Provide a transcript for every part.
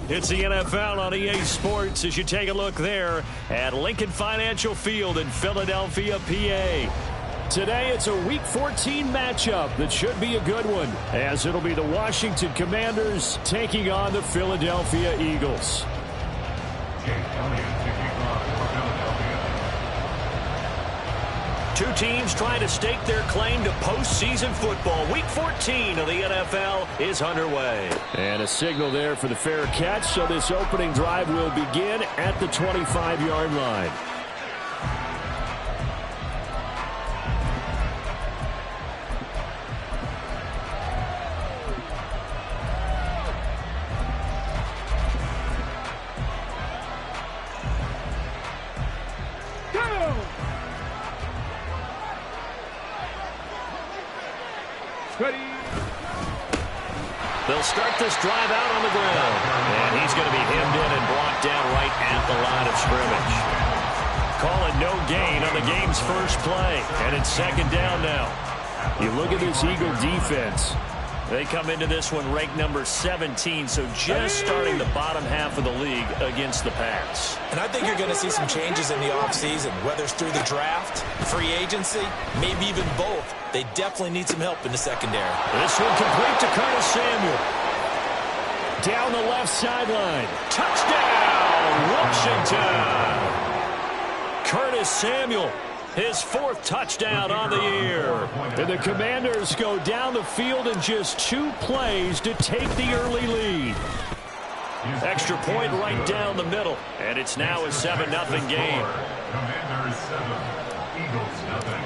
It's the NFL on EA Sports as you take a look there at Lincoln Financial Field in Philadelphia, PA. Today it's a Week 14 matchup that should be a good one, as it'll be the Washington Commanders taking on the Philadelphia Eagles. Two teams trying to stake their claim to postseason football. Week 14 of the NFL is underway. And a signal there for the fair catch, so this opening drive will begin at the 25-yard line. They'll start this drive out on the ground. And he's going to be hemmed in and brought down right at the line of scrimmage. Calling no gain on the game's first play. And it's second down now. You look at this Eagle defense. They come into this one ranked number 17, so just starting the bottom half of the league against the pass. And I think you're going to see some changes in the offseason, whether it's through the draft, free agency, maybe even both. They definitely need some help in the secondary. This one complete to Curtis Samuel. Down the left sideline. Touchdown, Washington! Curtis Samuel, his fourth touchdown on the year. And the Commanders go down the field in just 2 plays to take the early lead. Extra point right down the middle. And it's now a 7-0 game. Commanders 7, Eagles 0.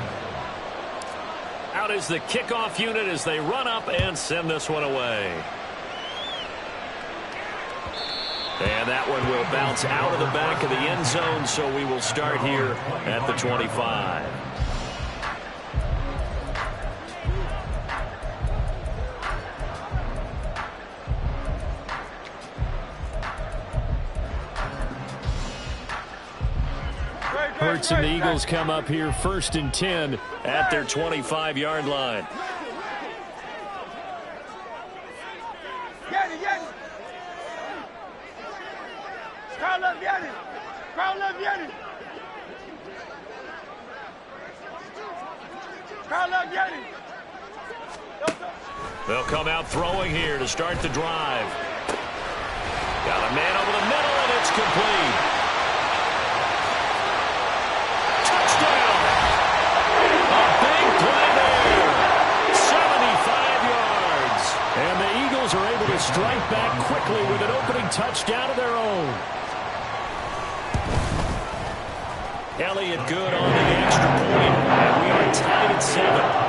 Out is the kickoff unit as they run up and send this one away. And that one will bounce out of the back of the end zone, so we will start here at the 25. Hurts and the Eagles come up here 1st and 10 at their 25-yard line. They'll come out throwing here to start the drive. Got a man over the middle, and it's complete. Touchdown! A big play there. 75 yards. And the Eagles are able to strike back quickly with an opening touchdown of their own. Elliott good on the extra point, and we are tied at 7.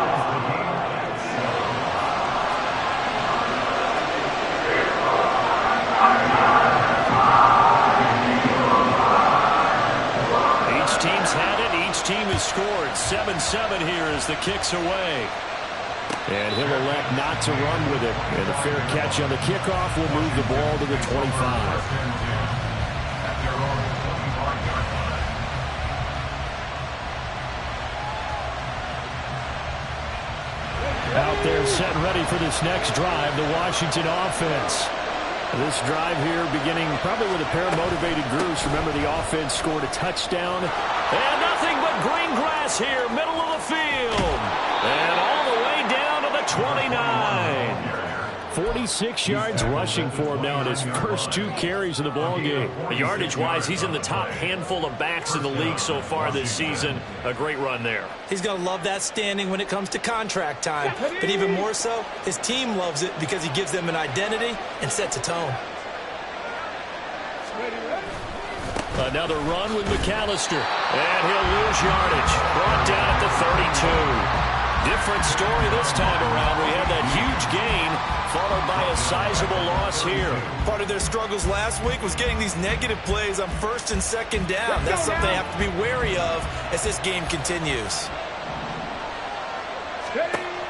Team has scored 7-7 here as the kick's away. And he'll elect not to run with it. And the fair catch on the kickoff will move the ball to the 25. Out there set ready for this next drive, the Washington offense. This drive here beginning probably with a pair of motivated groups. Remember, the offense scored a touchdown. And nothing but green grass here, middle of the field. And all the way down to the 29. 46 yards rushing for him now in his first 2 carries of the ballgame. Yardage-wise, he's in the top handful of backs in the league so far this season. A great run there. He's going to love that standing when it comes to contract time. But even more so, his team loves it because he gives them an identity and sets a tone. Another run with McAllister. And he'll lose yardage. Brought down at the 32. Different story this time around. We had that huge gain followed by a sizable loss here. Part of their struggles last week was getting these negative plays on 1st and 2nd down. That's something they have to be wary of as this game continues.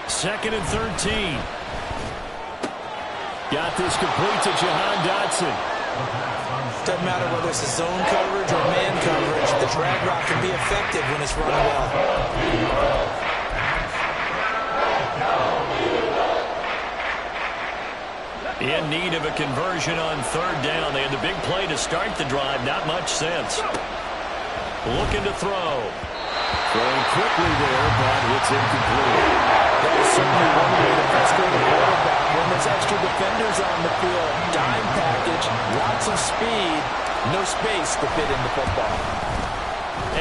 2nd and 13. Got this complete to Jahan Dotson. Doesn't matter whether it's a zone coverage or man coverage, the drag route can be effective when it's run well. In need of a conversion on third down. They had the big play to start the drive. Not much sense. Looking to throw. Throwing quickly there, but it's incomplete. That is certainly one way to frustrate a quarterback when there's extra defenders on the field. Dime package, lots of speed, no space to fit in the football.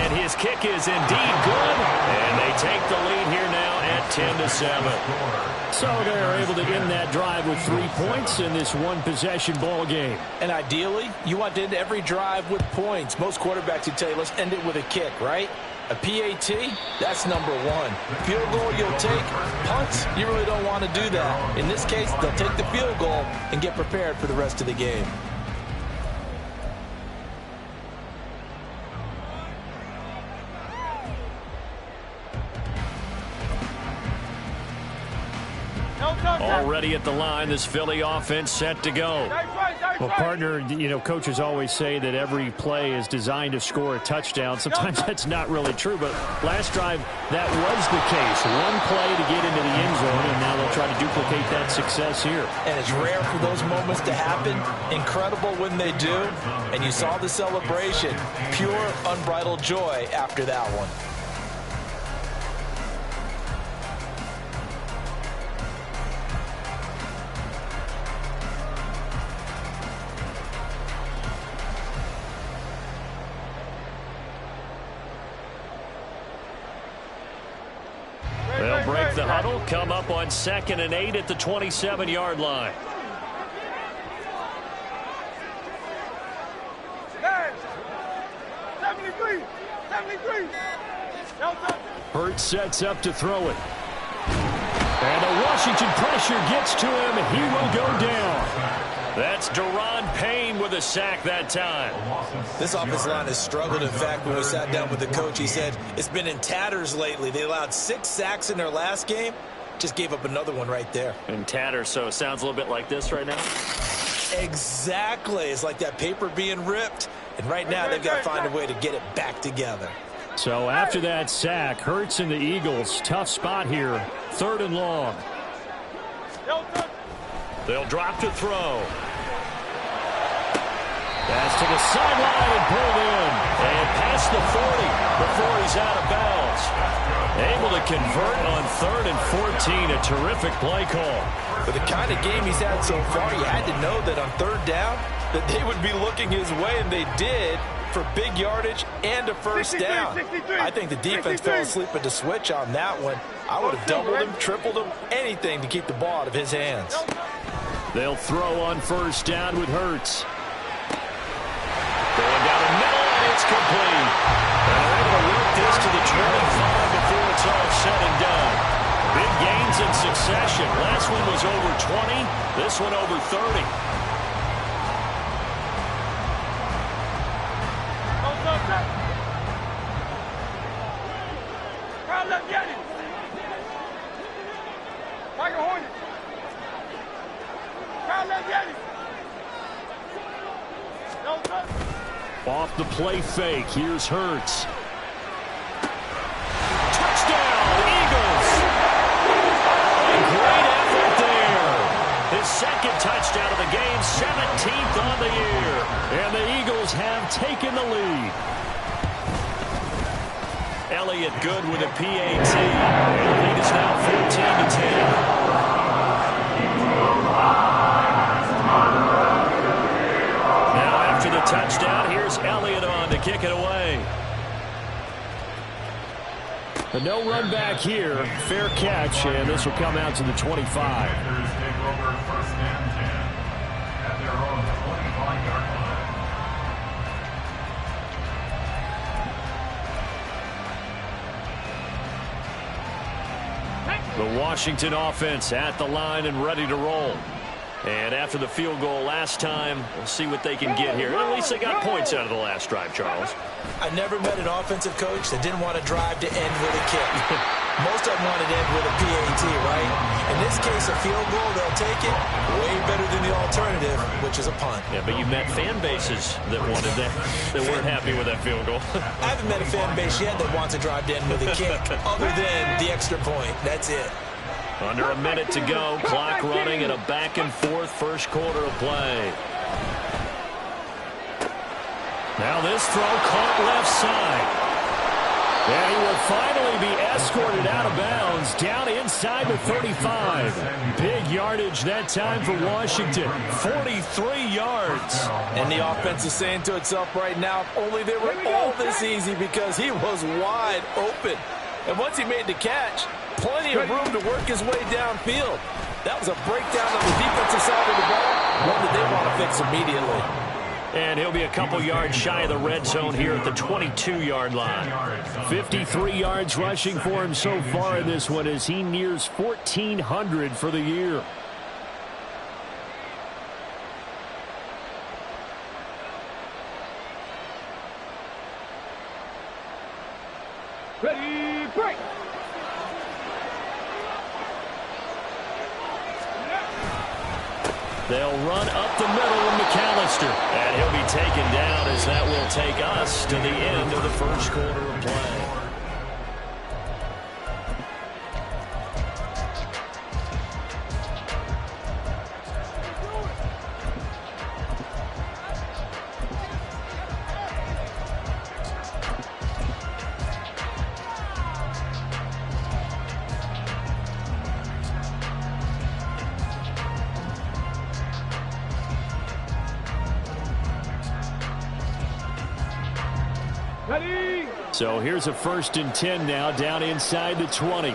And his kick is indeed good. And they take the lead here now at 10-7. So they're able to end that drive with 3 points in this one-possession ball game. And ideally, you want to end every drive with points. Most quarterbacks would tell you, let's end it with a kick, right? A PAT, that's number one. Field goal you'll take. Punts, you really don't want to do that. In this case, they'll take the field goal and get prepared for the rest of the game. Already at the line, this Philly offense set to go. Well, partner, coaches always say that every play is designed to score a touchdown. Sometimes that's not really true, but last drive, that was the case. One play to get into the end zone, and now they'll try to duplicate that success here. And it's rare for those moments to happen. Incredible when they do. And you saw the celebration. Pure, unbridled joy after that one. They'll break the huddle, come up on 2nd and 8 at the 27-yard line. Hurts sets up to throw it. And the Washington pressure gets to him. He will go down. That's Daron Payne with a sack that time. This offensive line has struggled. In fact, when we sat down with the coach, he said it's been in tatters lately. They allowed 6 sacks in their last game. Just gave up another one right there. In tatters, so it sounds a little bit like this right now? Exactly. It's like that paper being ripped. And right now, they've got to find a way to get it back together. So after that sack, Hurts and the Eagles, tough spot here. 3rd and long. They'll drop to throw. Pass to the sideline and pulled in. And past the 40 before he's out of bounds. Able to convert on 3rd and 14. A terrific play call. For the kind of game he's had so far, you had to know that on 3rd down that they would be looking his way, and they did, for big yardage and a first down. I think the defense fell asleep at the switch on that one. I would have doubled him, tripled him, anything to keep the ball out of his hands. They'll throw on 1st down with Hurts. Going down the middle, and it's complete. And they're able to work this to the 25 before it's all said and done. Big gains in succession. Last one was over 20. This one over 30. Off the play fake, here's Hurts. Touchdown, Eagles! A great effort there. His 2nd touchdown of the game, 17th on the year. And the Eagles have taken the lead. Elliott good with a PAT. And the lead is now 14-10. After the touchdown, here's Elliott on to kick it away. A no run back here. Fair catch, and this will come out to the 25. The Washington offense at the line and ready to roll. And after the field goal last time, we'll see what they can get here. At least they got points out of the last drive, Charles. I never met an offensive coach that didn't want to drive to end with a kick. Most of them want to end with a PAT, right? In this case, a field goal, they'll take it. Way better than the alternative, which is a punt. Yeah, but you met fan bases that wanted that, that weren't happy with that field goal. I haven't met a fan base yet that wants to drive to end with a kick, other than the extra point. That's it. Under a minute to go. Clock running in a back-and-forth first quarter of play. Now this throw caught left side. And he will finally be escorted out of bounds down inside the 35. Big yardage that time for Washington. 43 yards. And the offense is saying to itself right now, if only they were all this easy, because he was wide open. And once he made the catch, plenty of room to work his way downfield. That was a breakdown on the defensive side of the ball, one that they want to fix immediately. And he'll be a couple yards shy of the red zone here at the 22-yard line. 53 yards rushing for him so far in this one as he nears 1,400 for the year. Ready, break! They'll run up the middle with McAllister. And he'll be taken down as that will take us to the end of the first quarter of play. So here's a 1st and 10 now down inside the 20.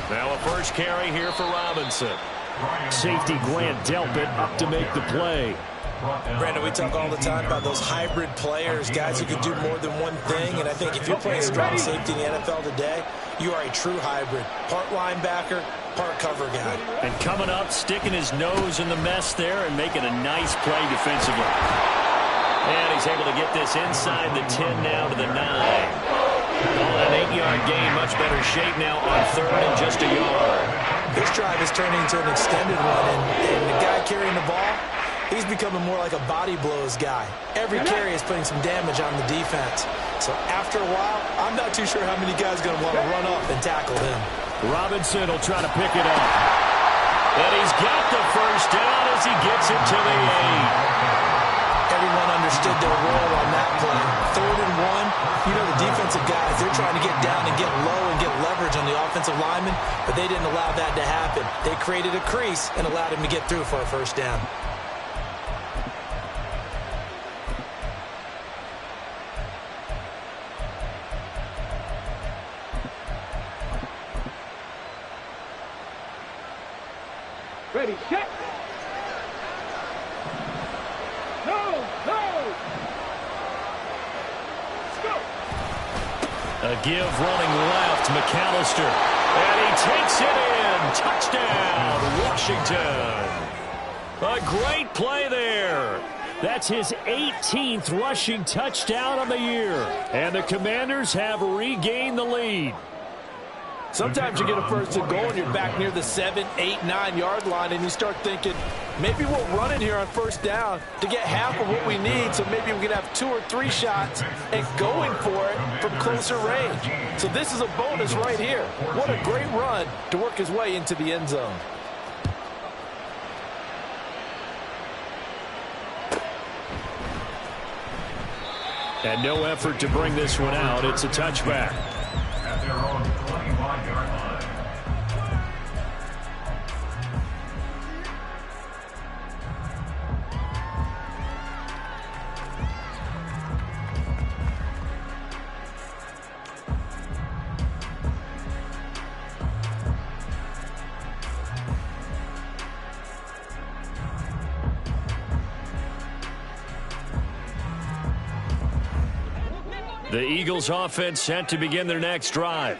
Now a first carry here for Robinson. Safety Grant Delpit up to make the play. Brandon, we talk all the time about those hybrid players, guys who can do more than one thing. And I think if you're playing strong safety in the NFL today, you are a true hybrid. Part linebacker, part cover guy. And coming up, sticking his nose in the mess there and making a nice play defensively. And he's able to get this inside the 10 now to the 9. Oh, an 8-yard gain, much better shape now on 3rd and just a yard. This drive is turning into an extended one, and the guy carrying the ball, he's becoming more like a body blows guy. Every carry is putting some damage on the defense. So after a while, I'm not too sure how many guys are going to want to run up and tackle him. Robinson will try to pick it up. And he's got the first down as he gets it to the 8. Everyone understood their role on that play. 3rd and 1, you know the defensive guys, they're trying to get down and get low and get leverage on the offensive lineman, but they didn't allow that to happen. They created a crease and allowed him to get through for a first down. Ready, set! A give running left, McAllister. And he takes it in. Touchdown, Washington. A great play there. That's his 18th rushing touchdown of the year. And the Commanders have regained the lead. Sometimes you get a 1st and goal and you're back near the 7, 8, 9-yard line and you start thinking, maybe we'll run it here on 1st down to get half of what we need, so maybe we can have 2 or 3 shots and going for it from closer range. So this is a bonus right here. What a great run to work his way into the end zone. And no effort to bring this one out. It's a touchback. At their own 21-yard line. The Eagles offense set to begin their next drive.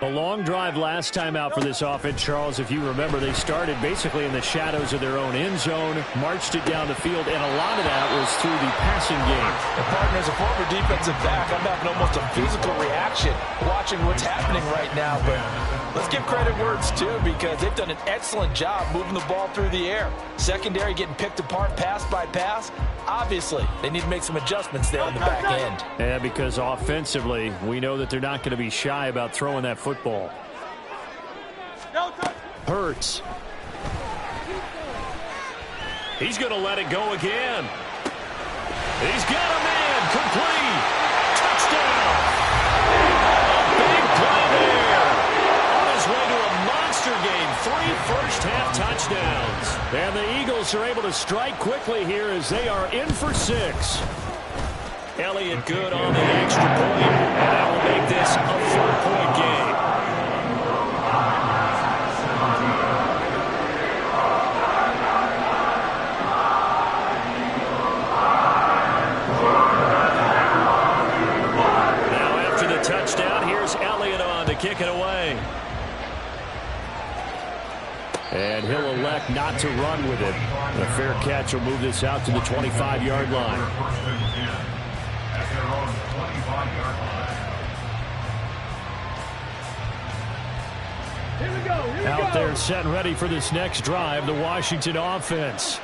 A long drive last time out for this offense, Charles. If you remember, they started basically in the shadows of their own end zone, marched it down the field, and a lot of that was through the passing game. And partner, as a former defensive back, I'm having almost a physical reaction watching what's happening right now. But Let's give credit where it's due because they've done an excellent job moving the ball through the air. Secondary getting picked apart pass by pass. Obviously, they need to make some adjustments there on the back end. Yeah, because offensively, we know that they're not going to be shy about throwing that football. Hurts. He's going to let it go again. He's got a man. Complete. Touchdown. A big play there. On his way to a monster game. 3 first-half touchdowns. And the Eagles are able to strike quickly here as they are in for 6. Elliott good on the extra point. And that will make this a 4-point game. Touchdown. Here's Elliott on to kick it away. And he'll elect not to run with it. A fair catch will move this out to the 25-yard line. At their own 25-yard line. Here we go. Out there set and ready for this next drive, the Washington offense.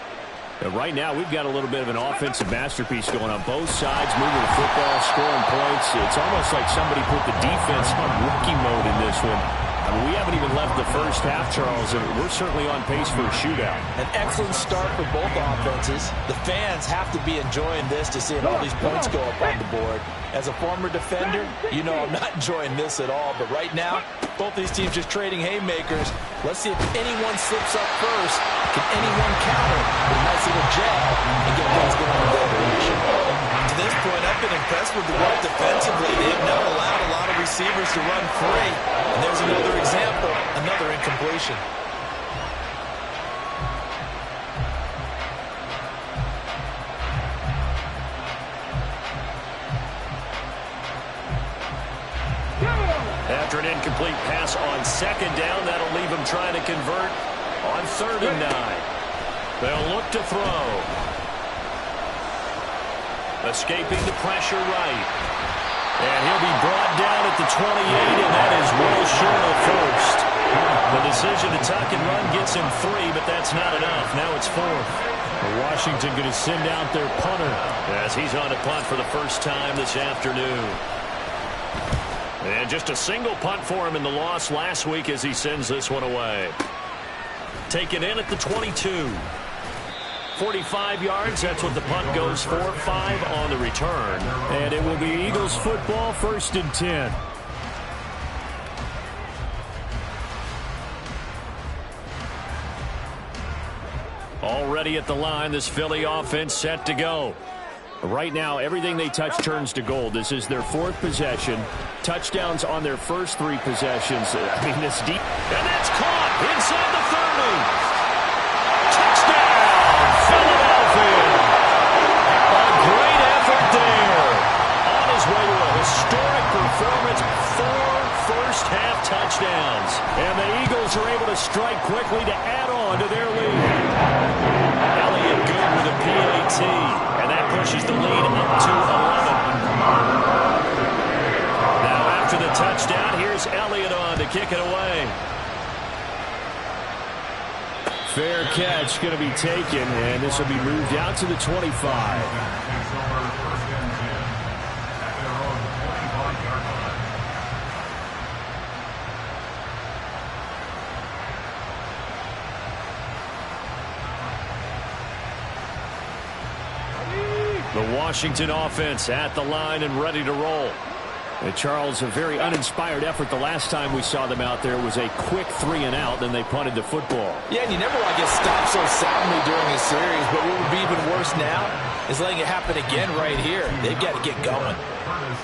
And right now, we've got a little bit of an offensive masterpiece going on both sides, moving the football, scoring points. It's almost like somebody put the defense on rookie mode in this one. I mean, we haven't even left the first half, Charles, and we're certainly on pace for a shootout. An excellent start for both offenses. The fans have to be enjoying this to see all these points go up on the board. As a former defender, you know I'm not enjoying this at all. But right now, both these teams just trading haymakers. Let's see if anyone slips up first. Can anyone counter with a nice little jab and get things going in their direction? To this point, I've been impressed with the work defensively. They have not allowed a lot of receivers to run free. And there's another example, another incompletion. After an incomplete pass on second down, that'll leave them trying to convert on 3rd and 9. They'll look to throw. Escaping the pressure right. And he'll be brought down at the 28, and that is well short of first. The decision to tuck and run gets him 3, but that's not enough. Now it's 4th. Washington going to send out their punter as he's on a punt for the first time this afternoon. And just a single punt for him in the loss last week as he sends this one away. Taken in at the 22. 45 yards, that's what the punt goes for. 5 on the return. And it will be Eagles football, 1st and 10. Already at the line, this Philly offense set to go. Right now, everything they touch turns to gold. This is their 4th possession. Touchdowns on their first 3 possessions. I mean, this deep. And that's caught inside the 30. Touchdown, Philadelphia. A great effort there. On his way to a historic performance. 4 first-half touchdowns. And the Eagles are able to strike quickly to add on to their lead. Elliott good with a PAT. And that pushes the lead up to 11. Now after the touchdown, here's Elliott on to kick it away. Fair catch going to be taken, and this will be moved out to the 25. The Washington offense at the line and ready to roll. And Charles, a very uninspired effort the last time we saw them out there was a quick 3 and out, then they punted the football. Yeah, and you never want to get stopped so soundly during a series, but what would be even worse now is letting it happen again right here. They've got to get going.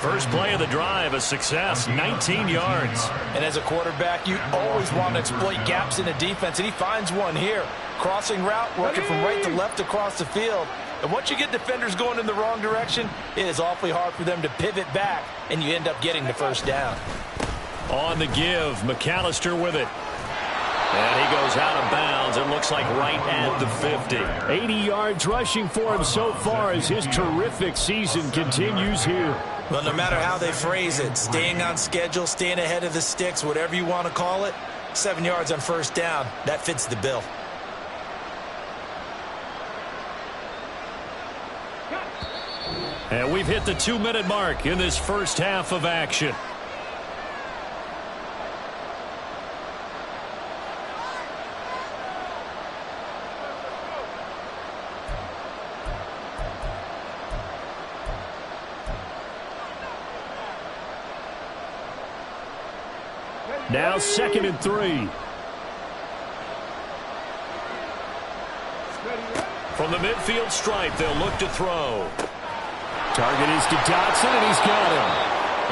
First play of the drive, a success, 19 yards. And as a quarterback, you always want to exploit gaps in the defense, and he finds one here. Crossing route, working from right to left across the field. And once you get defenders going in the wrong direction, it is awfully hard for them to pivot back, and you end up getting the first down. On the give, McAllister with it. And he goes out of bounds. It looks like right at the 50. 80 yards rushing for him so far as his terrific season continues here. Well, no matter how they phrase it, staying on schedule, staying ahead of the sticks, whatever you want to call it, 7 yards on first down, that fits the bill. And we've hit the 2-minute mark in this first half of action. Now 2nd and 3. From the midfield stripe, they'll look to throw. Target is to Dotson, and he's got him.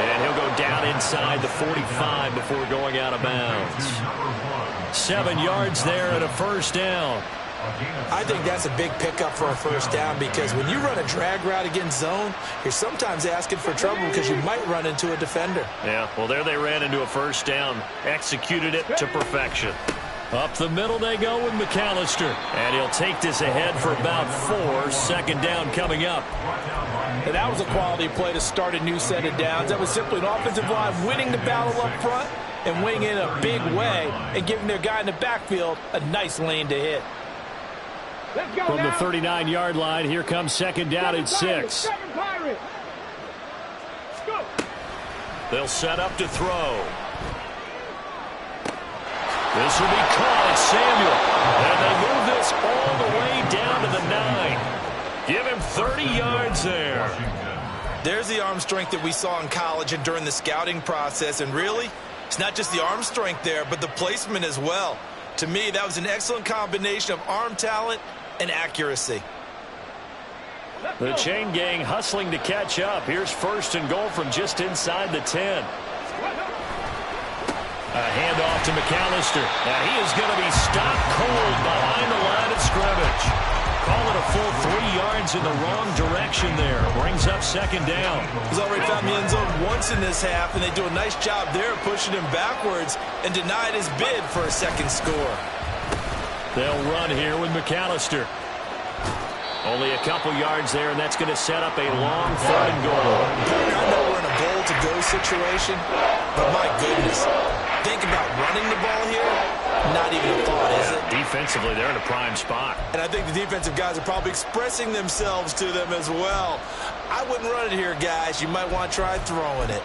And he'll go down inside the 45 before going out of bounds. 7 yards there and a first down. I think that's a big pickup for a first down because when you run a drag route against zone, you're sometimes asking for trouble because you might run into a defender. Yeah, well, there they ran into a first down. Executed it to perfection. Up the middle they go with McAllister. And he'll take this ahead for about 4. Second down coming up. And that was a quality play to start a new set of downs. That was simply an offensive line winning the battle up front and winning in a big way and giving their guy in the backfield a nice lane to hit. From the 39-yard line, here comes second down at 6. They'll set up to throw. This will be caught. It's Samuel. And they move this all the way down to the 9. Give him 30 yards there. There's the arm strength that we saw in college and during the scouting process. And really, it's not just the arm strength there, but the placement as well. To me, that was an excellent combination of arm talent and accuracy. The chain gang hustling to catch up. Here's 1st and goal from just inside the 10. A handoff to McAllister. Now he is going to be stopped cold behind the line of scrimmage. Call it a full 3 yards in the wrong direction there. Brings up second down. He's already found the end zone once in this half, and they do a nice job there pushing him backwards and denied his bid for a second score. They'll run here with McAllister. Only a couple yards there, and that's going to set up a long 3rd and goal. I know we're in a goal-to-go situation, but my goodness, think about running the ball here. Not even a thought, is it? Defensively, they're in a prime spot. And I think the defensive guys are probably expressing themselves to them as well. I wouldn't run it here, guys. You might want to try throwing it.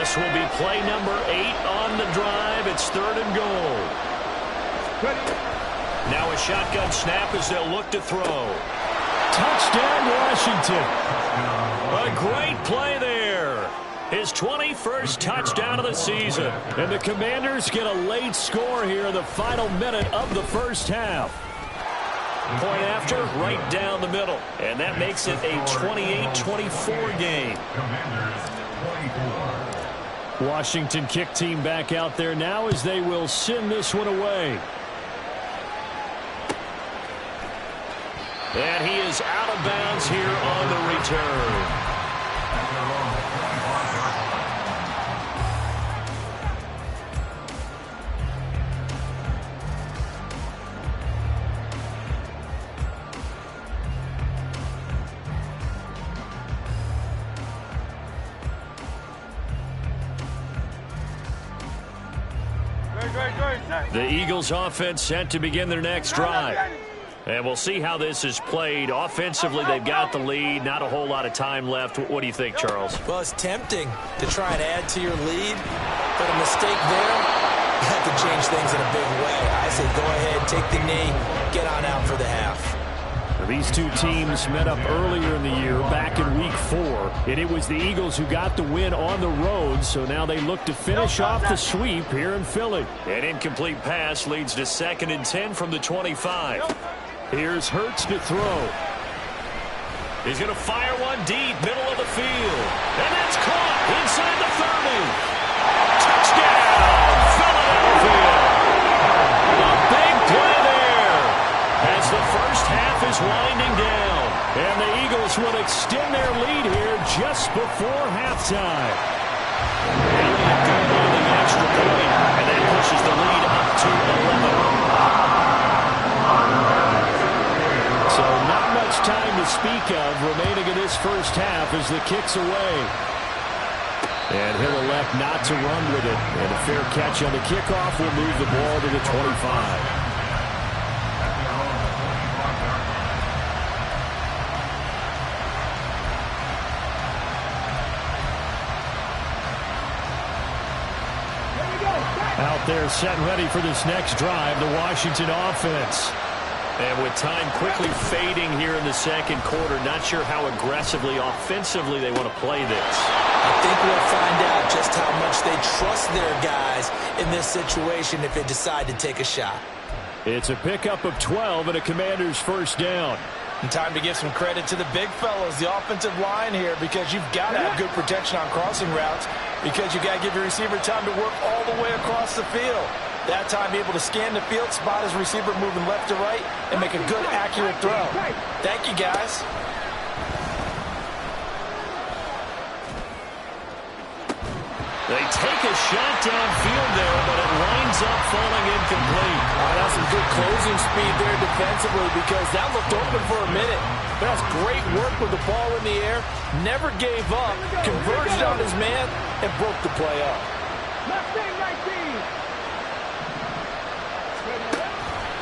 This will be play number 8 on the drive. It's 3rd and goal. Now a shotgun snap as they'll look to throw. Touchdown, Washington. A great play there. His 21st touchdown of the season. And the Commanders get a late score here in the final minute of the first half. Point after, right down the middle. And that makes it a 28-24 game. Washington kick team back out there now as they will send this one away. And he is out of bounds here on the return. The Eagles offense set to begin their next drive. And we'll see how this is played. Offensively, they've got the lead. Not a whole lot of time left. What do you think, Charles? Well, it's tempting to try and add to your lead, but a mistake there, you have to change things in a big way. I say go ahead, take the knee, get on out for the half. These two teams met up earlier in the year, back in Week 4, and it was the Eagles who got the win on the road, so now they look to finish off the sweep here in Philly. An incomplete pass leads to 2nd and 10 from the 25. Here's Hurts to throw. He's going to fire one deep, middle of the field, and that's caught inside the 30. Touchdown, Philadelphia! A big play there as the first half is winding down, and the Eagles will extend their lead here just before halftime. They let go on the extra point, and that pushes the lead up to 11. to speak of remaining in this first half as the kick's away. And he'll elect not to run with it. And a fair catch on the kickoff will move the ball to the 25. Out there set and ready for this next drive, the Washington offense. And with time quickly fading here in the second quarter, not sure how aggressively, offensively they want to play this. I think we'll find out just how much they trust their guys in this situation if they decide to take a shot. It's a pickup of 12 and a Commander's first down. And time to give some credit to the big fellas, the offensive line here, because you've got to have good protection on crossing routes, because you've got to give your receiver time to work all the way across the field. That time, be able to scan the field, spot his receiver moving left to right, and make a good, accurate throw. Thank you, guys. They take a shot downfield there, but it winds up falling incomplete. That's some good closing speed there defensively, because that looked open for a minute. But that's great work with the ball in the air. Never gave up, converged on his man, and broke the play up.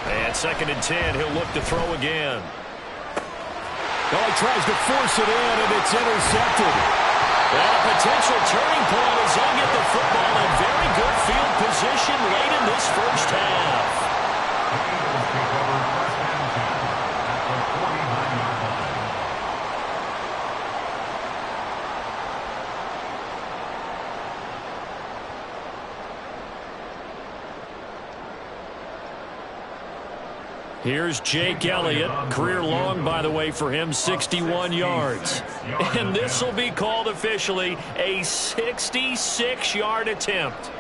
And 2nd and 10, he'll look to throw again. Oh, he tries to force it in, and it's intercepted. And a potential turning point as they'll get the football in very good field position late in this first half. Here's Jake Elliott. Career long, by the way, for him, 61 yards. And this will be called officially a 66-yard attempt.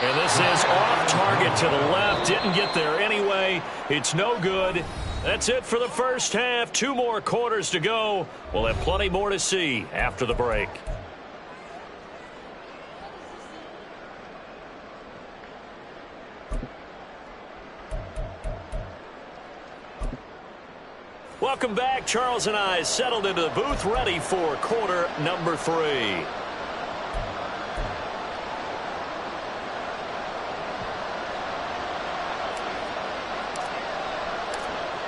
And this is off target to the left. Didn't get there anyway. It's no good. That's it for the first half. 2 more quarters to go. We'll have plenty more to see after the break. Welcome back. Charles and I settled into the booth, ready for quarter number 3.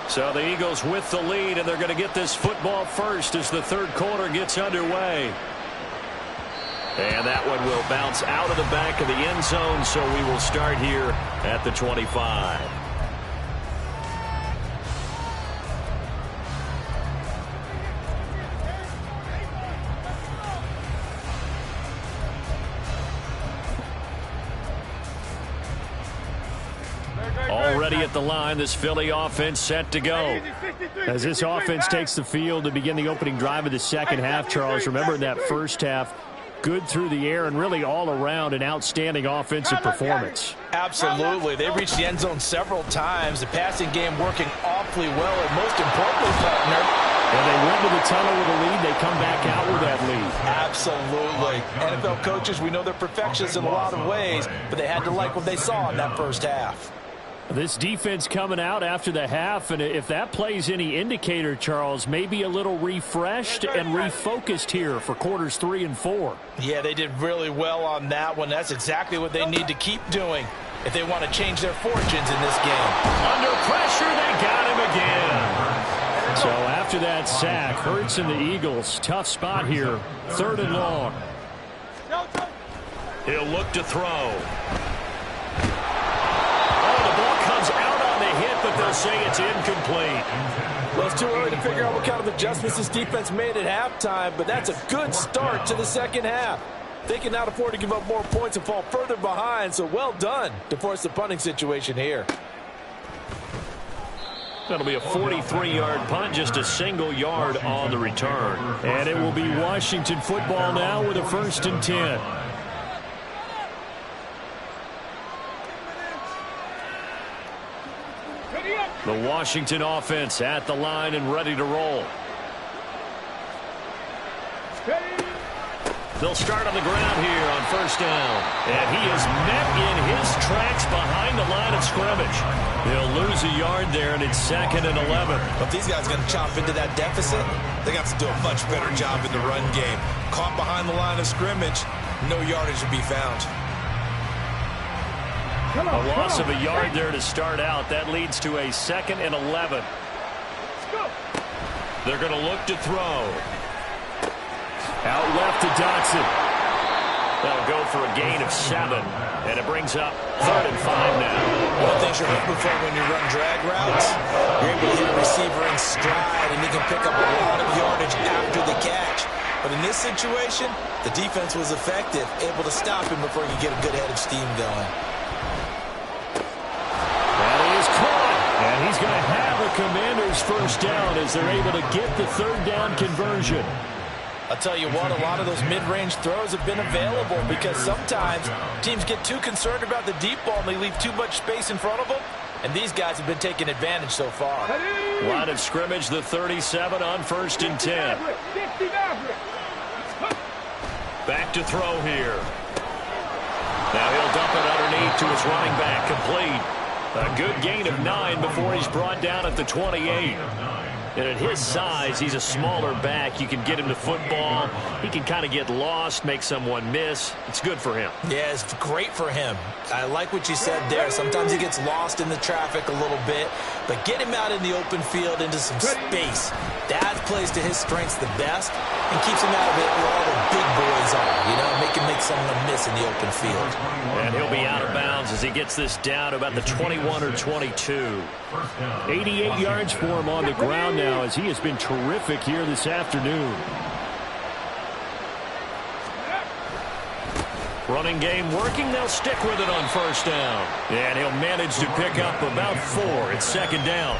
So the Eagles with the lead, and they're going to get this football first as the third quarter gets underway. And that one will bounce out of the back of the end zone, so we will start here at the 25. Already at the line, this Philly offense set to go. As this offense takes the field to begin the opening drive of the second half, Charles, remember in that first half, good through the air and really all around an outstanding offensive performance. Absolutely. They reached the end zone several times. The passing game working awfully well, and most importantly, partner, and they went to the tunnel with a lead. They come back out with that lead. Absolutely. NFL coaches, we know they're perfectionists in a lot of ways, but they had to like what they saw in that first half. This defense coming out after the half, and if that plays any indicator, Charles, maybe a little refreshed and refocused here for quarters 3 and 4. Yeah, they did really well on that one. That's exactly what they need to keep doing if they want to change their fortunes in this game. Under pressure, they got him again. So after that sack, Hurts and the Eagles, tough spot here, 3rd and long. He'll look to throw. But they'll say it's incomplete. Well, it's too early to figure out what kind of adjustments this defense made at halftime, but that's a good start to the second half. They can not afford to give up more points and fall further behind, so well done to force the punting situation here. That'll be a 43-yard punt, just a single yard on the return. And it will be Washington football now with a 1st and 10. The Washington offense at the line and ready to roll. They'll start on the ground here on first down. And he is met in his tracks behind the line of scrimmage. He'll lose a yard there, and it's 2nd and 11. If these guys are going to chop into that deficit, they got to do a much better job in the run game. Caught behind the line of scrimmage, no yardage to be found. A loss of a yard there to start out. That leads to a 2nd and 11. They're going to look to throw. Out left to Dotson. That'll go for a gain of 7. And it brings up 3rd and 5 now. One thing you're hoping for when you run drag routes, you're able to hit a receiver in stride, and he can pick up a lot of yardage after the catch. But in this situation, the defense was effective, able to stop him before he could get a good head of steam going. That is caught. And he's going to have the Commanders' first down as they're able to get the 3rd down conversion. I'll tell you what, a lot of those mid-range throws have been available because sometimes teams get too concerned about the deep ball and they leave too much space in front of them. And these guys have been taking advantage so far. Line of scrimmage, the 37 on 1st and 10. Back to throw here. Now he'll dump it underneath to his running back, complete. A good gain of 9 before he's brought down at the 28. And at his size, he's a smaller back. You can get him to football. He can kind of get lost, make someone miss. It's good for him. Yeah, it's great for him. I like what you said there. Sometimes he gets lost in the traffic a little bit, but get him out in the open field into some space. That plays to his strengths the best and keeps him out of it where all the big boys are, you know, make him make someone miss in the open field. And he'll be out of bounds as he gets this down to about the 21 or 22. 88 yards for him on the ground now as he has been terrific here this afternoon. Running game working. They'll stick with it on 1st down. And he'll manage to pick up about 4. It's 2nd down.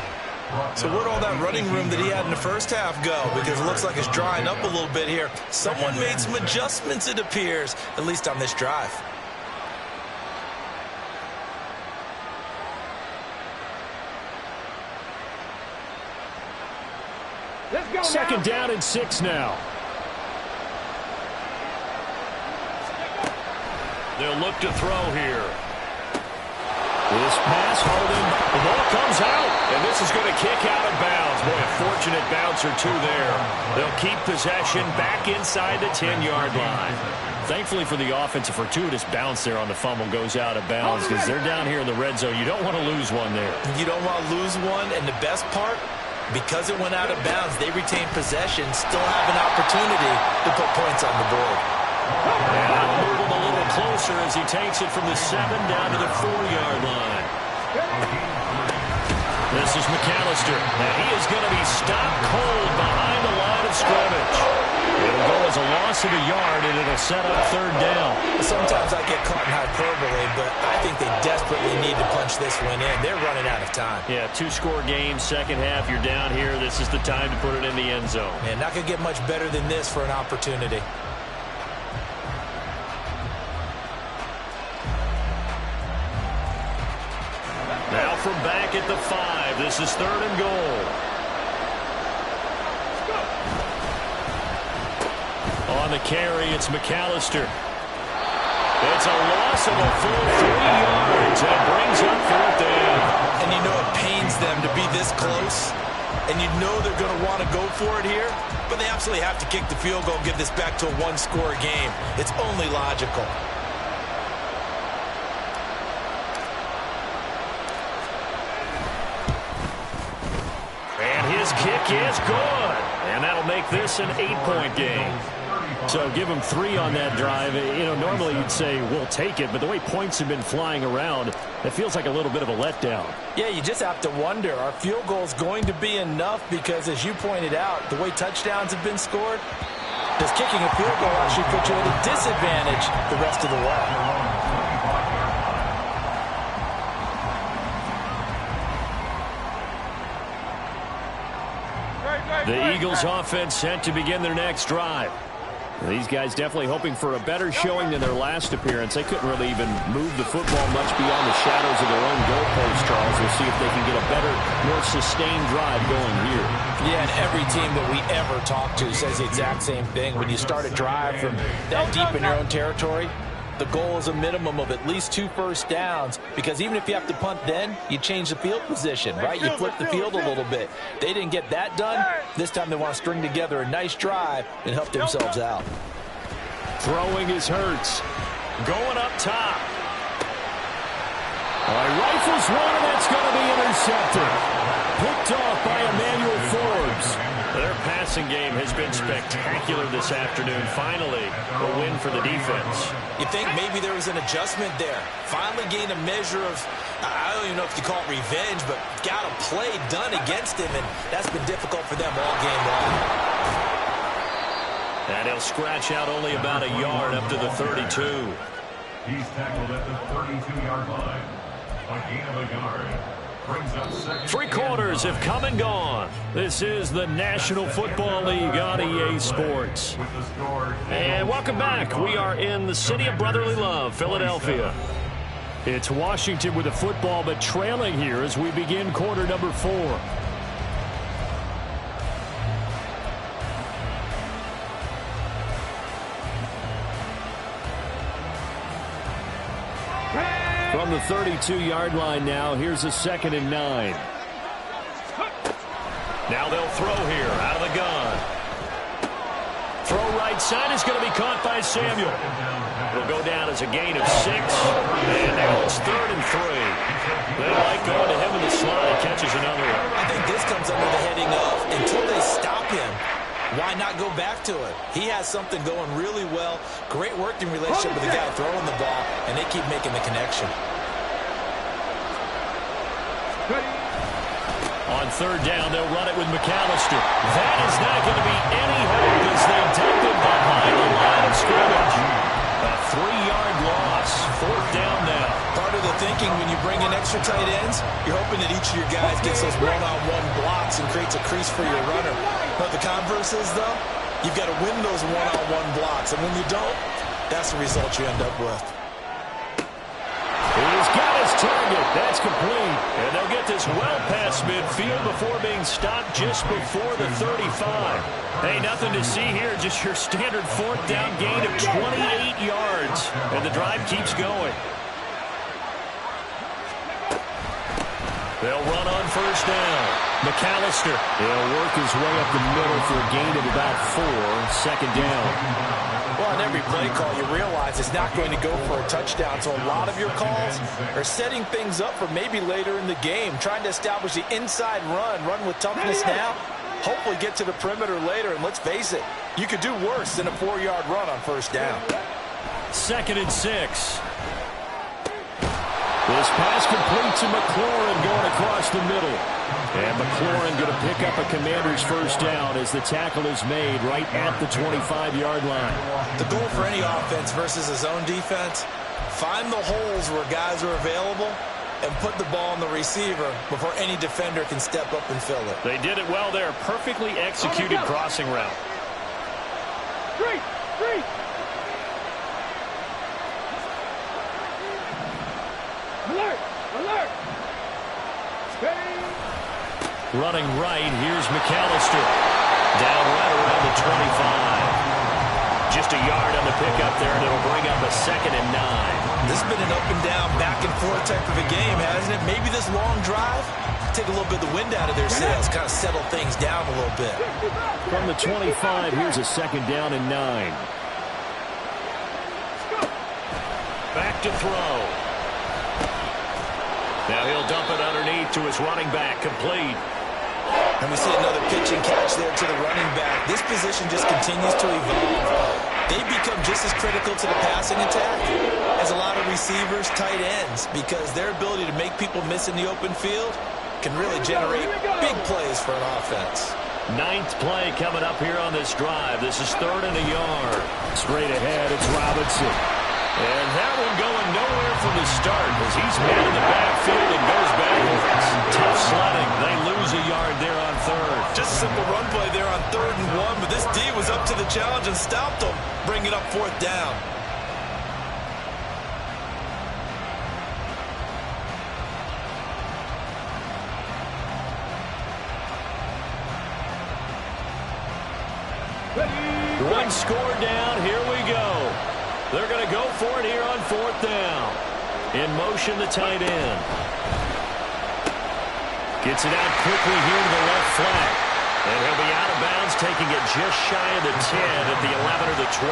So where'd all that running room that he had in the first half go? Because it looks like it's drying up a little bit here. Someone made some adjustments, it appears, at least on this drive. Let's go. 2nd down and 6 now. They'll look to throw here. This pass, Harden. The ball comes out, and this is going to kick out of bounds. Boy, a fortunate bounce or two there. They'll keep possession back inside the 10-yard line. Thankfully for the offense, a fortuitous bounce there on the fumble goes out of bounds because they're down here in the red zone. You don't want to lose one there. You don't want to lose one, and the best part, because it went out of bounds, they retain possession, still have an opportunity to put points on the board. And I'll move him a little closer as he takes it from the 7 down to the 4-yard line. This is McAllister. And he is going to be stopped cold behind the line of scrimmage. It'll go as a loss of a yard, and it'll set up 3rd down. Sometimes I get caught in hyperbole, but I think they desperately need to punch this one in. They're running out of time. Yeah, 2-score game, 2nd half. You're down here. This is the time to put it in the end zone. Man, not going to get much better than this for an opportunity. Now from back at the 5. This is 3rd and goal. On the carry, it's McAllister. It's a loss of a full 3 yards and brings up 4th down. And you know it pains them to be this close. And you know they're going to want to go for it here. But they absolutely have to kick the field goal and get this back to a 1-score game. It's only logical. And his kick is good. And that'll make this an 8-point game. So give them 3 on that drive. You know, normally you'd say, we'll take it. But the way points have been flying around, it feels like a little bit of a letdown. Yeah, you just have to wonder, are field goals going to be enough? Because as you pointed out, the way touchdowns have been scored, does kicking a field goal actually put you at a disadvantage the rest of the way? The Eagles offense set to begin their next drive. These guys definitely hoping for a better showing than their last appearance. They couldn't really even move the football much beyond the shadows of their own goalpost, Charles. We'll see if they can get a better, more sustained drive going here. Yeah, and every team that we ever talk to says the exact same thing. When you start a drive from that deep in your own territory, the goal is a minimum of at least 2 first downs, because even if you have to punt then, you change the field position, right? You flip the field a little bit. They didn't get that done. This time they want to string together a nice drive and help themselves out. Throwing is Hurts. Going up top. All right, rifles one, and that's going to be intercepted. Picked off by Emmanuel Forbes. Their passing game has been spectacular this afternoon. Finally, a win for the defense. You think maybe there was an adjustment there. Finally gained a measure of, I don't even know if you call it revenge, but got a play done against him, and that's been difficult for them all game long. And he'll scratch out only about a yard up to the 32. He's tackled at the 32-yard line. A gain of a yard. 3 quarters have come and gone. This is the National Football League on EA Sports. And welcome back. We are in the city of brotherly love, Philadelphia. It's Washington with the football, but trailing here as we begin quarter number 4. From the 32-yard line now, here's a 2nd and 9. Now they'll throw here out of the gun. Throw right side is going to be caught by Samuel. It'll go down as a gain of 6. And now it's 3rd and 3. They like going to him in the slot. He catches another one. I think this comes under the heading of, until they stop him, why not go back to it? He has something going really well. Great working relationship with the guy throwing the ball, and they keep making the connection. On 3rd down, they'll run it with McAllister. That is not going to be any help as they dump him behind the line of scrimmage. A 3-yard loss. 4th down now. Part of the thinking when you bring in extra tight ends, you're hoping that each of your guys gets those one-on-one blocks and creates a crease for your runner. But the converse is, though, you've got to win those one-on-one blocks. And when you don't, that's the result you end up with. He's got his target. That's complete. And they'll get this well past midfield before being stopped just before the 35. Hey, nothing to see here. Just your standard 4th down gain of 28 yards. And the drive keeps going. They'll run on 1st down. McAllister. He'll work his way up the middle for a gain of about 4. 2nd down. Well, in every play call, you realize it's not going to go for a touchdown. So a lot of your calls are setting things up for maybe later in the game, trying to establish the inside run with toughness now, hopefully get to the perimeter later. And let's face it, you could do worse than a 4-yard run on 1st down. 2nd and 6. This pass complete to McLaurin going across the middle. And McLaurin going to pick up a Commander's 1st down as the tackle is made right at the 25-yard line. The goal for any offense versus a zone defense, find the holes where guys are available and put the ball on the receiver before any defender can step up and fill it. They did it well there. Perfectly executed crossing route. 3. Alert! Alert! Running right, here's McAllister. Down right around the 25. Just a yard on the pickup there, and it'll bring up a 2nd and 9. This has been an up and down, back and forth type of a game, hasn't it? Maybe this long drive, take a little bit of the wind out of their sails, kind of settle things down a little bit. From the 25, here's a 2nd down and 9. Back to throw. Now he'll dump it underneath to his running back, complete. And we see another pitch and catch there to the running back. This position just continues to evolve. They become just as critical to the passing attack as a lot of receivers, tight ends, because their ability to make people miss in the open field can really generate big plays for an offense. 9th play coming up here on this drive. This is 3rd and a yard. Straight ahead, it's Robinson. And that one going nowhere from the start as he's met in the backfield and goes backwards. Tough sledding. They lose a yard there on 3rd. Just simple run play there on 3rd and 1, but this D was up to the challenge and stopped them, bringing up 4th down. One score down. Here we go. They're going to go for it here on 4th down. In motion, the tight end. Gets it out quickly here to the left flat. And he'll be out of bounds, taking it just shy of the 10 at the 11 or the 12.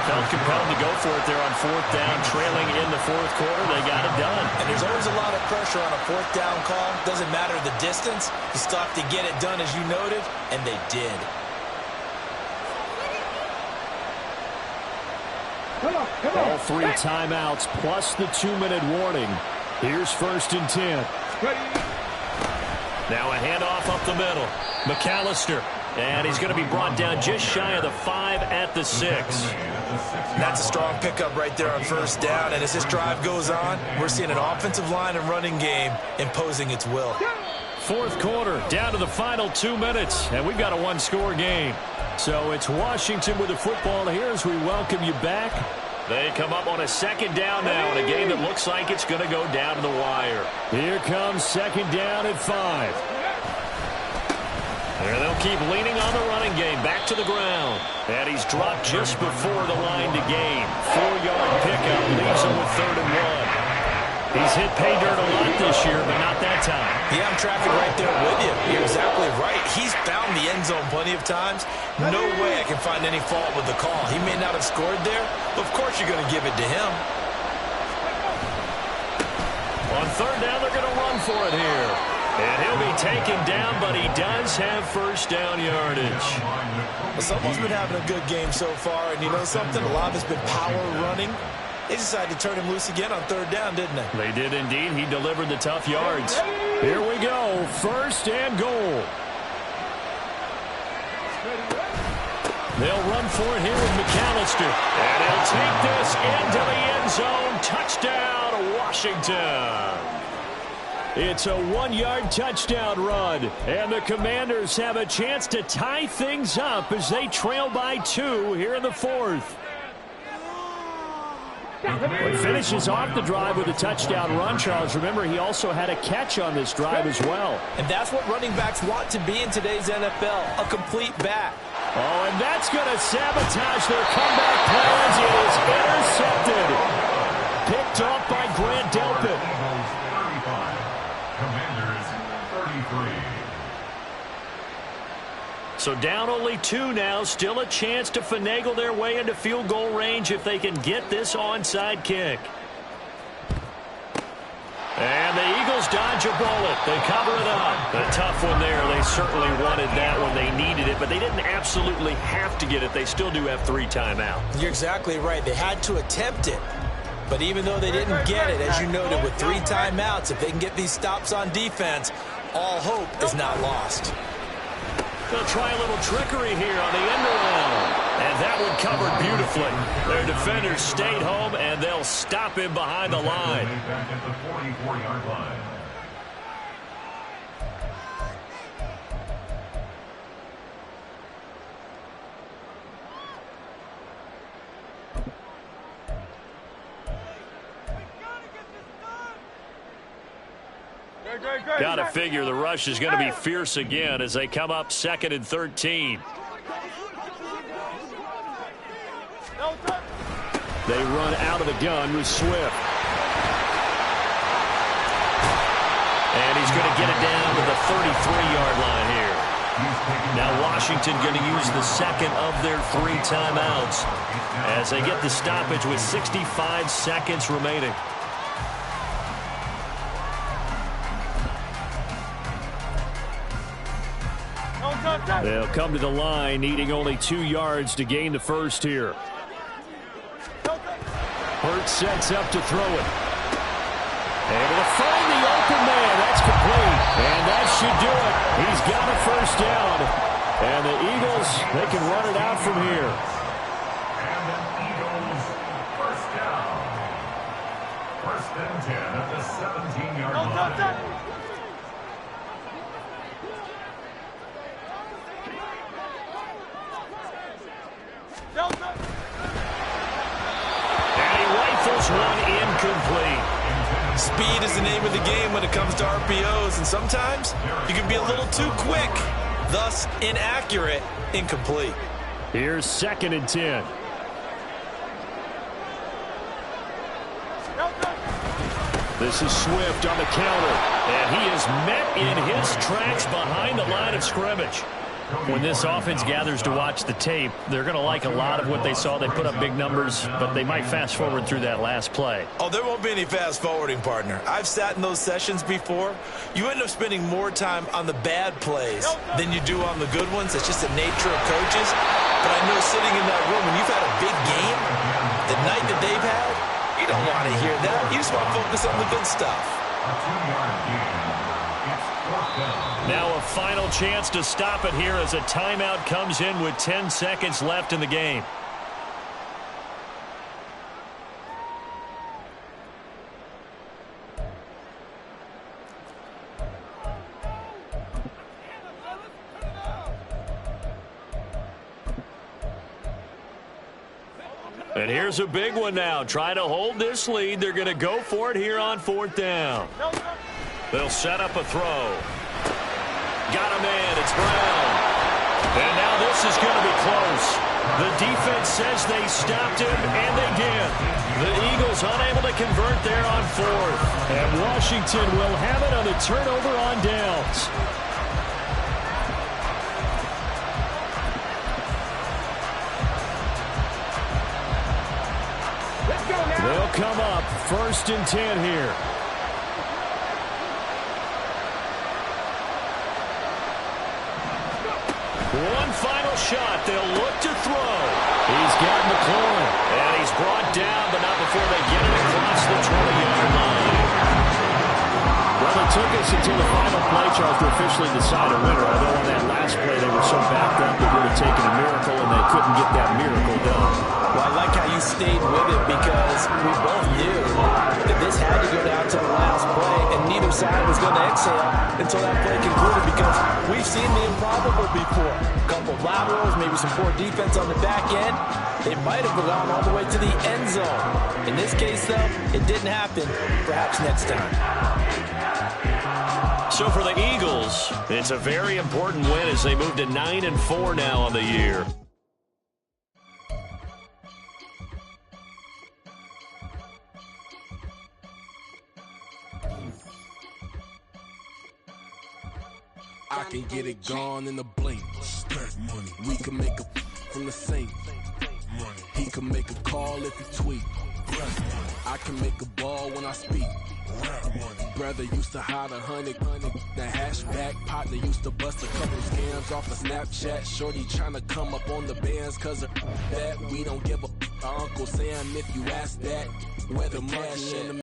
Felt compelled to go for it there on 4th down, trailing in the 4th quarter. They got it done. And there's always a lot of pressure on a 4th down call. Doesn't matter the distance. You still have to get it done, as you noted, and they did. All 3 timeouts plus the 2-minute warning. Here's 1st and 10. Now a handoff up the middle. McAllister. And he's going to be brought down just shy of the 5 at the 6. That's a strong pickup right there on 1st down. And as this drive goes on, we're seeing an offensive line and running game imposing its will. 4th quarter, down to the final 2 minutes. And we've got a 1-score game. So it's Washington with the football here as we welcome you back. They come up on a 2nd down now in a game that looks like it's going to go down to the wire. Here comes 2nd down at 5. And they'll keep leaning on the running game. Back to the ground. And he's dropped just before the line to gain. 4-yard pickup leaves him with 3rd and 1. He's hit pay dirt a lot this year, but not that time. Yeah, I'm tracking right there with you. You're exactly right. He's found the end zone plenty of times. No way I can find any fault with the call. He may not have scored there, but of course you're going to give it to him. On 3rd down, they're going to run for it here. And he'll be taken down, but he does have 1st down yardage. Well, someone's been having a good game so far, and you know something? A lot of it's been power running. They decided to turn him loose again on 3rd down, didn't they? They did indeed. He delivered the tough yards. Here we go. 1st and goal. They'll run for it here with McAllister. And he'll take this into the end zone. Touchdown, Washington. It's a 1-yard touchdown run. And the Commanders have a chance to tie things up as they trail by 2 here in the 4th. He finishes off the drive with a touchdown run, Charles. Remember, he also had a catch on this drive as well. And that's what running backs want to be in today's NFL, a complete back. Oh, and that's going to sabotage their comeback plans. It is intercepted. Picked off by Grant Delpit. Commanders 33. So down only 2 now. Still a chance to finagle their way into field goal range if they can get this onside kick. And the Eagles dodge a bullet. They cover it up. A tough one there. They certainly wanted that when they needed it, but they didn't absolutely have to get it. They still do have 3 timeouts. You're exactly right. They had to attempt it. But even though they didn't get it, as you noted, with 3 timeouts, if they can get these stops on defense, all hope is not lost. They'll try a little trickery here on the end around. And that one covered beautifully. Their defenders stayed home, and they'll stop him behind the line. Back at the 44-yard line. Got to figure the rush is going to be fierce again as they come up 2nd and 13. They run out of the gun with Swift. And he's going to get it down to the 33-yard line here. Now Washington going to use the 2nd of their 3 timeouts as they get the stoppage with 65 seconds remaining. They'll come to the line, needing only 2 yards to gain the 1st here. Hurts sets up to throw it. Able to find the open man. That's complete. And that should do it. He's got a 1st down. And the Eagles, they can run it out from here. And the Eagles 1st down. 1st and 10 at the 17-yard line. Speed is the name of the game when it comes to RPOs, and sometimes you can be a little too quick, thus inaccurate, incomplete. Here's 2nd and 10. This is Swift on the counter, and he is met in his tracks behind the line of scrimmage. When this offense gathers to watch the tape, they're going to like a lot of what they saw. They put up big numbers, but they might fast forward through that last play. Oh, there won't be any fast forwarding, partner. I've sat in those sessions before. You end up spending more time on the bad plays than you do on the good ones. It's just the nature of coaches. But I know sitting in that room, when you've had a big game, the night that they've had, you don't want to hear that. You just want to focus on the good stuff. Now a final chance to stop it here as a timeout comes in with 10 seconds left in the game. And here's a big one now. Trying to hold this lead. They're going to go for it here on 4th down. They'll set up a throw. Got a man. It's Brown. And now this is going to be close. The defense says they stopped him, and they did. The Eagles unable to convert there on 4th. And Washington will have it on the turnover on downs. They'll come up 1st and 10 here. One final shot. They'll look to throw. He's got McLaurin. And he's brought down, but not before they get it across the 20-yard line. Well, it took us until the final play, Charles, to officially decide a winner. Although on that last play they were so backed up it would have taken a miracle, and they couldn't get that miracle done. Well, I like how you stayed with it because we both knew that this had to go down to the last play, and neither side was going to exhale until that play concluded because we've seen the improbable before. A couple of laterals, maybe some poor defense on the back end. They might have gone all the way to the end zone. In this case, though, it didn't happen. Perhaps next time. So for the Eagles, it's a very important win as they move to 9-4 now on the year. I can get it gone in a blink. Money. We can make a from the sink. Money. He can make a call if he tweet. I can make a ball when I speak. Brother used to hide 100. The hashback partner used to bust a couple scams off of Snapchat. Shorty tryna come up on the bands cause of that. We don't give a Uncle Sam if you ask that. Where the money in the